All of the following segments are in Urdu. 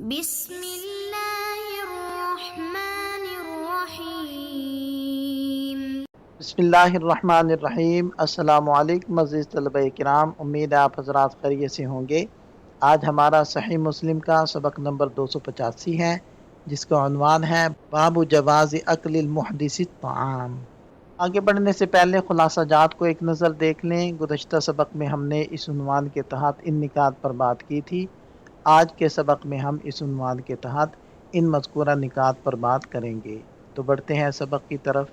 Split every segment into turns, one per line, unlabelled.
بسم اللہ الرحمن الرحیم۔
بسم اللہ الرحمن الرحیم۔ السلام علیکم عزیز طلبہ کرام، امید ہے آپ حضرات خیریت سے ہوں گے۔ آج ہمارا صحیح مسلم کا سبق نمبر 285 ہے، جس کا عنوان ہے باب جواز اکل المحدث الطعام۔ آگے بڑھنے سے پہلے خلاصہ جات کو ایک نظر دیکھ لیں۔ گزشتہ سبق میں ہم نے اس عنوان کے تحت ان نکات پر بات کی تھی۔ آج کے سبق میں ہم اس عنوان کے تحت ان مذکورہ نکات پر بات کریں گے۔ تو بڑھتے ہیں سبق کی طرف۔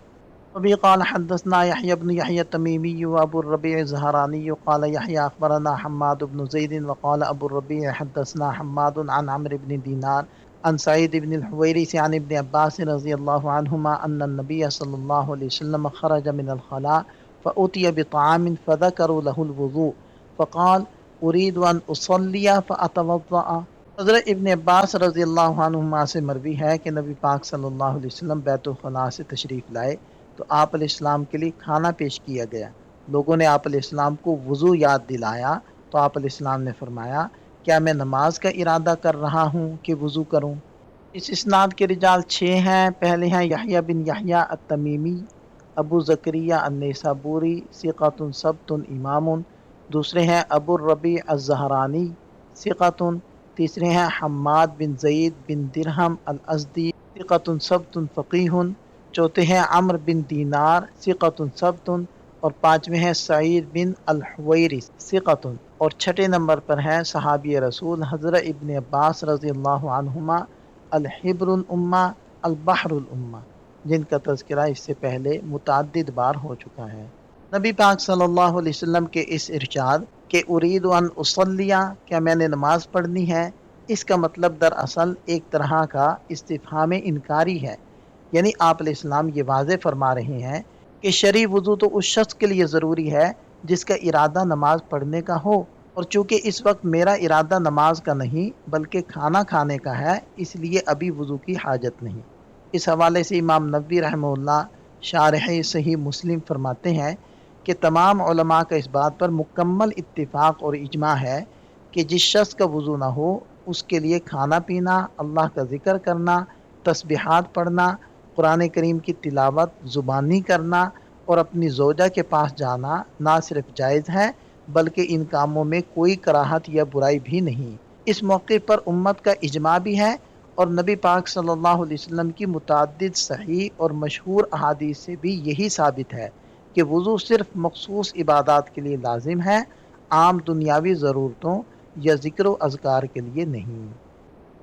وبه قال حدثنا يحيى بن يحيى التميمي وابو الربيع الزهراني قال يحيى اخبرنا حماد بن زيد وقال ابو الربيع حدثنا حماد عن عمرو بن دينار عن سعيد بن الحويرث عن ابن عباس رضي الله عنهما ان النبي صلى الله عليه وسلم خرج من الخلاء فأتي بطعام فذكروا له الوضوء فقال اريد ان اصلي فاتوضا۔ حضرت ابن عباس رضی اللہ عنہما سے مروی ہے کہ نبی پاک صلی اللہ علیہ وسلم بیت الخلاء سے تشریف لائے تو آپ علیہ السلام کے لیے کھانا پیش کیا گیا۔ لوگوں نے آپ علیہ السلام کو وضو یاد دلایا تو آپ علیہ السلام نے فرمایا، کیا میں نماز کا ارادہ کر رہا ہوں کہ وضو کروں؟ اس اسناد کے رجال 6 ہیں۔ پہلے ہیں یحییٰ بن یحییٰ التمیمی، ابو زکریا النیسابوری، ثقۃ ثبت امام۔ دوسرے ہیں ابو الربیع الزہرانی، ثقۃ۔ تیسرے ہیں حماد بن زید بن درہم الازدی، ثقۃ ثبت فقیہ۔ چوتھے ہیں عمرو بن دینار، ثقۃ ثبت۔ اور پانچویں ہیں سعید بن الحویرث، ثقۃ۔ اور چھٹے نمبر پر ہیں صحابی رسول حضرت ابن عباس رضی اللہ عنہما، الحبر الامہ، البحر الامہ، جن کا تذکرہ اس سے پہلے متعدد بار ہو چکا ہے۔ نبی پاک صلی اللہ علیہ وسلم کے اس ارشاد کہ ارید ان اصلیہ، کیا میں نے نماز پڑھنی ہے، اس کا مطلب دراصل ایک طرح کا استفہام انکاری ہے، یعنی آپ علیہ السلام یہ واضح فرما رہے ہیں کہ شرعی وضو تو اس شخص کے لیے ضروری ہے جس کا ارادہ نماز پڑھنے کا ہو، اور چونکہ اس وقت میرا ارادہ نماز کا نہیں بلکہ کھانا کھانے کا ہے، اس لیے ابھی وضو کی حاجت نہیں۔ اس حوالے سے امام نووی رحمہ اللہ شارح صحیح مسلم فرماتے ہیں کہ تمام علماء کا اس بات پر مکمل اتفاق اور اجماع ہے کہ جس شخص کا وضو نہ ہو اس کے لیے کھانا پینا، اللہ کا ذکر کرنا، تسبیحات پڑھنا، قرآن کریم کی تلاوت زبانی کرنا اور اپنی زوجہ کے پاس جانا نہ صرف جائز ہے بلکہ ان کاموں میں کوئی کراہت یا برائی بھی نہیں۔ اس موقع پر امت کا اجماع بھی ہے، اور نبی پاک صلی اللہ علیہ وسلم کی متعدد صحیح اور مشہور احادیث سے بھی یہی ثابت ہے کہ وضو صرف مخصوص عبادات کے لیے لازم ہے، عام دنیاوی ضرورتوں یا ذکر و اذکار کے لیے نہیں۔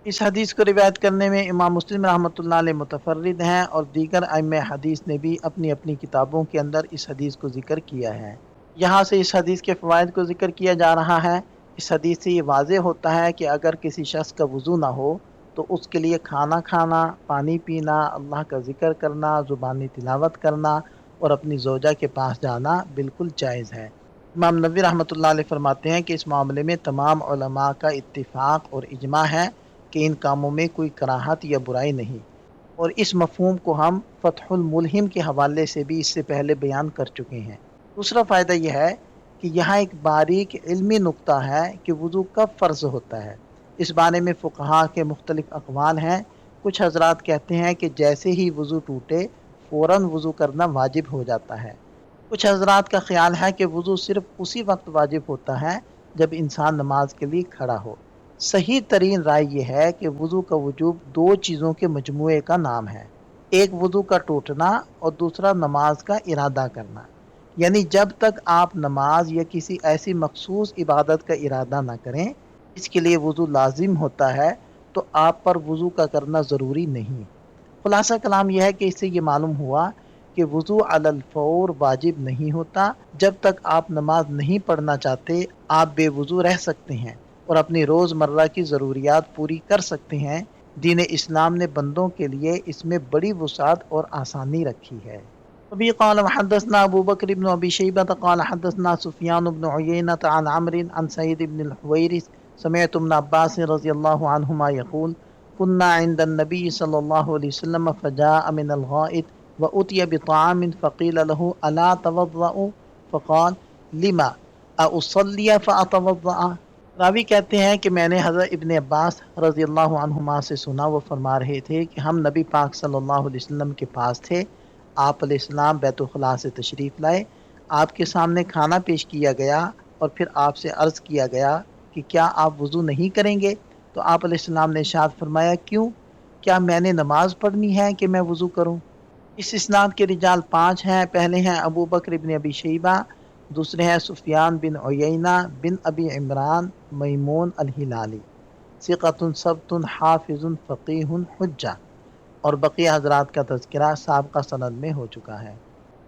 اس حدیث کو روایت کرنے میں امام مسلم رحمۃ اللہ علیہ متفرد ہیں، اور دیگر ائمہ حدیث نے بھی اپنی اپنی کتابوں کے اندر اس حدیث کو ذکر کیا ہے۔ یہاں سے اس حدیث کے فوائد کو ذکر کیا جا رہا ہے۔ اس حدیث سے یہ واضح ہوتا ہے کہ اگر کسی شخص کا وضو نہ ہو تو اس کے لیے کھانا کھانا، پانی پینا، اللہ کا ذکر کرنا، زبانی تلاوت کرنا اور اپنی زوجہ کے پاس جانا بالکل جائز ہے۔ امام نووی رحمۃ اللہ علیہ فرماتے ہیں کہ اس معاملے میں تمام علماء کا اتفاق اور اجماع ہے کہ ان کاموں میں کوئی کراہت یا برائی نہیں، اور اس مفہوم کو ہم فتح الملہم کے حوالے سے بھی اس سے پہلے بیان کر چکے ہیں۔ دوسرا فائدہ یہ ہے کہ یہاں ایک باریک علمی نقطہ ہے کہ وضو کب فرض ہوتا ہے۔ اس بارے میں فقہا کے مختلف اقوال ہیں۔ کچھ حضرات کہتے ہیں کہ جیسے ہی وضو ٹوٹے فوراً وضو کرنا واجب ہو جاتا ہے۔ کچھ حضرات کا خیال ہے کہ وضو صرف اسی وقت واجب ہوتا ہے جب انسان نماز کے لیے کھڑا ہو۔ صحیح ترین رائے یہ ہے کہ وضو کا وجوب 2 چیزوں کے مجموعے کا نام ہے، ایک وضو کا ٹوٹنا اور دوسرا نماز کا ارادہ کرنا، یعنی جب تک آپ نماز یا کسی ایسی مخصوص عبادت کا ارادہ نہ کریں اس کے لیے وضو لازم ہوتا ہے تو آپ پر وضو کا کرنا ضروری نہیں۔ خلاصہ کلام یہ ہے کہ اس سے یہ معلوم ہوا کہ وضو علی الفور واجب نہیں ہوتا۔ جب تک آپ نماز نہیں پڑھنا چاہتے آپ بے وضو رہ سکتے ہیں اور اپنی روزمرہ کی ضروریات پوری کر سکتے ہیں۔ دین اسلام نے بندوں کے لیے اس میں بڑی وسعت اور آسانی رکھی ہے۔ ابھی قال وحدثنا ابو بکر بن ابی شیبہ قال حدثنا سفیان بن عیینہ عن عمرو عن سعید بن الحویرث سمعت ابن عباس رضی اللہ عنہما یقول كنا عند النبي صلی اللہ علیہ وسلم فجاء من الغائط وأتي بطعام فقيل له ألا توضأ فقال لما أصلي فأتوضأ۔ راوی کہتے ہیں کہ میں نے حضرت ابن عباس رضی اللہ عنہما سے سنا، وہ فرما رہے تھے کہ ہم نبی پاک صلی اللہ علیہ وسلم کے پاس تھے، آپ علیہ السلام بیت الخلاء سے تشریف لائے، آپ کے سامنے کھانا پیش کیا گیا اور پھر آپ سے عرض کیا گیا کہ کیا آپ وضو نہیں کریں گے؟ تو آپ علیہ السلام نے ارشاد فرمایا کیوں؟ کیا میں نے نماز پڑھنی ہے کہ میں وضو کروں؟ اس اسناد کے رجال 5 ہیں۔ پہلے ہیں ابو بکر ابن ابی شیبہ، دوسرے ہیں سفیان بن عیینہ بن ابی عمران میمون الہلالی، ثقۃ ثبت حافظ فقیہ حجہ، اور بقیہ حضرات کا تذکرہ سابقہ سند میں ہو چکا ہے۔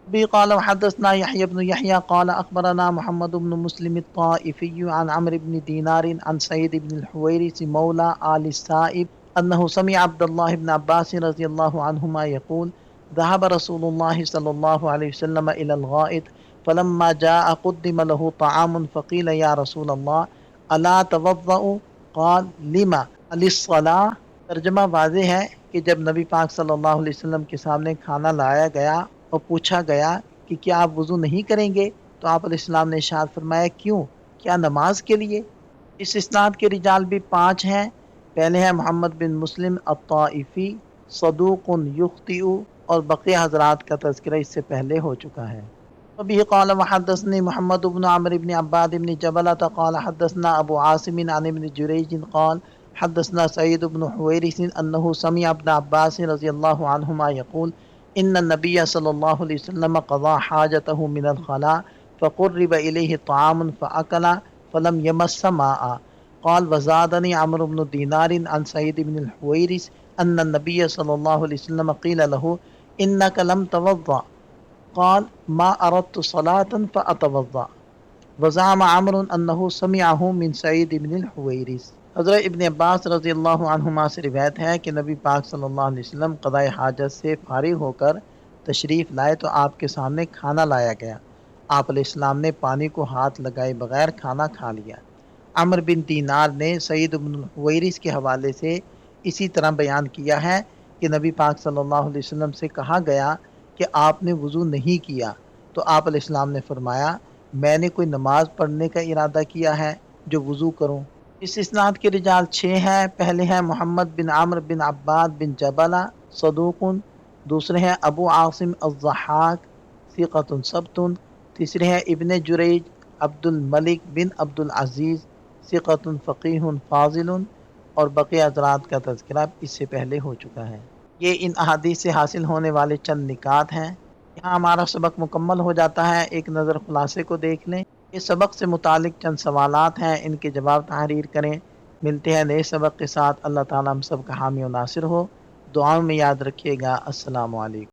بھی قال وحدثنا يحيى بن يحيى قال أخبرنا محمد بن مسلم الطائفي عن عمرو بن دينار عن سعيد بن الحويرث مولى آل السائب أنه سمع عبد الله بن عباس رضي الله عنهما يقول ذهب رسول الله صلى الله عليه وسلم إلى الغائط فلما جاء قدم له طعام فقيل يا رسول الله ألا توضأ قال لما للصلاة۔ ترجمہ واضح ہے کہ جب نبی پاک صلی اللہ علیہ وسلم کے سامنے کھانا لایا گیا اور پوچھا گیا کہ کیا آپ وضو نہیں کریں گے، تو آپ علیہ السلام نے ارشاد فرمایا کیوں؟ کیا نماز کے لیے؟ اس اسناد کے رجال بھی 5 ہیں۔ پہلے ہیں محمد بن مسلم الطائفی، صدوق یخطئ، اور بقیہ حضرات کا تذکرہ اس سے پہلے ہو چکا ہے۔ وبه قال وحدثني محمد بن عمرو بن عباد بن جبلة قال حدثنا ابو عاصم عن ابن جريج قال حدثنا سعيد بن حويرث انه سمع ابن عباس رضي الله عنهما يقول ان النبي صلى الله عليه وسلم قضى حاجته من الخلاء فقرب اليه طعام فاكل فلم يمس ماء قال وزادني عمرو بن دينار عن سعيد بن الحويرث ان النبي صلى الله عليه وسلم قيل له انك لم توضأ قال ما اردت صلاة فاتوضأ وزعم عمرو انه سمعه من سعيد بن الحويرث۔ حضرت ابن عباس رضی اللہ عنہما سے روایت ہے کہ نبی پاک صلی اللہ علیہ وسلم قضائے حاجت سے فارغ ہو کر تشریف لائے تو آپ کے سامنے کھانا لایا گیا، آپ علیہ السلام نے پانی کو ہاتھ لگائے بغیر کھانا کھا لیا۔ عمر بن دینار نے سعید بن الحویرث کے حوالے سے اسی طرح بیان کیا ہے کہ نبی پاک صلی اللہ علیہ وسلم سے کہا گیا کہ آپ نے وضو نہیں کیا، تو آپ علیہ السلام نے فرمایا میں نے کوئی نماز پڑھنے کا ارادہ کیا ہے جو وضو کروں۔ اس اسناد کے رجال 6 ہیں۔ پہلے ہیں محمد بن عمرو بن عباد بن جبلہ صدوق، دوسرے ہیں ابو عاصم الضحاک ثقۃ ثبت، تیسرے ہیں ابن جریج عبد الملک بن عبد العزیز ثقۃ فقیہ فاضل، اور بقیہ حضرات کا تذکرہ اس سے پہلے ہو چکا ہے۔ یہ ان احادیث سے حاصل ہونے والے چند نکات ہیں۔ یہاں ہمارا سبق مکمل ہو جاتا ہے۔ ایک نظر خلاصے کو دیکھ لیں۔ اس سبق سے متعلق چند سوالات ہیں، ان کے جواب تحریر کریں۔ ملتے ہیں نئے سبق کے ساتھ۔ اللہ تعالیٰ ہم سب کا حامی و ناصر ہو۔ دعاؤں میں یاد رکھیے گا۔ السلام علیکم۔